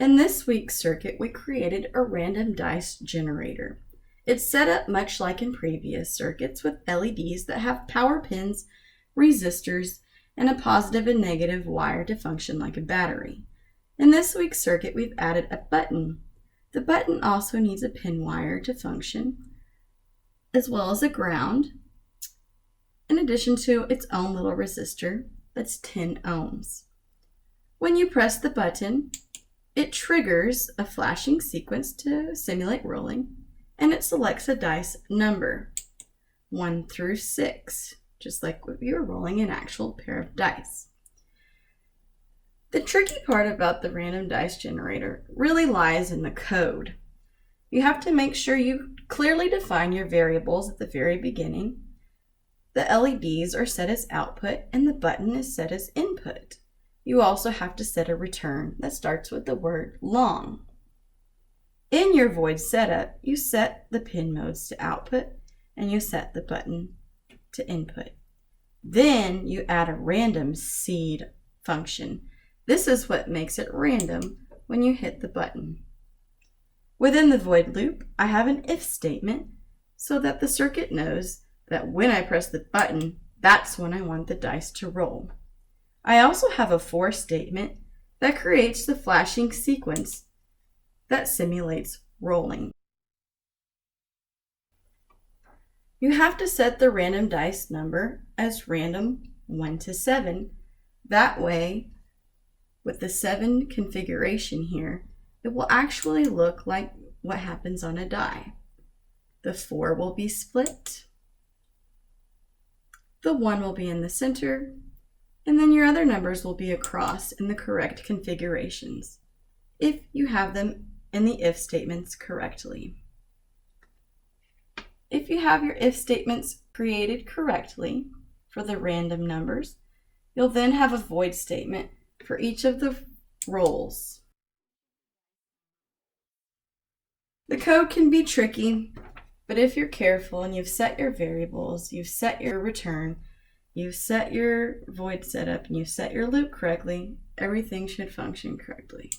In this week's circuit, we created a random dice generator. It's set up much like in previous circuits with LEDs that have power pins, resistors, and a positive and negative wire to function like a battery. In this week's circuit, we've added a button. The button also needs a pin wire to function, as well as a ground, in addition to its own little resistor that's 10 ohms. When you press the button, it triggers a flashing sequence to simulate rolling, and it selects a dice number, 1 through 6, just like if you were rolling an actual pair of dice. The tricky part about the random dice generator really lies in the code. You have to make sure you clearly define your variables at the very beginning. The LEDs are set as output and the button is set as input. You also have to set a return that starts with the word long. In your void setup, you set the pin modes to output and you set the button to input. Then you add a random seed function. This is what makes it random when you hit the button. Within the void loop, I have an if statement so that the circuit knows that when I press the button, that's when I want the dice to roll. I also have a for statement that creates the flashing sequence that simulates rolling. You have to set the random dice number as random 1 to 7. That way, with the 7 configuration here, it will actually look like what happens on a die. The 4 will be split, the 1 will be in the center, and then your other numbers will be across in the correct configurations, if you have them in the if statements correctly. If you have your if statements created correctly for the random numbers, you'll then have a void statement for each of the rolls. The code can be tricky, but if you're careful and you've set your variables, you've set your return, you've set your void setup, and you've set your loop correctly, everything should function correctly.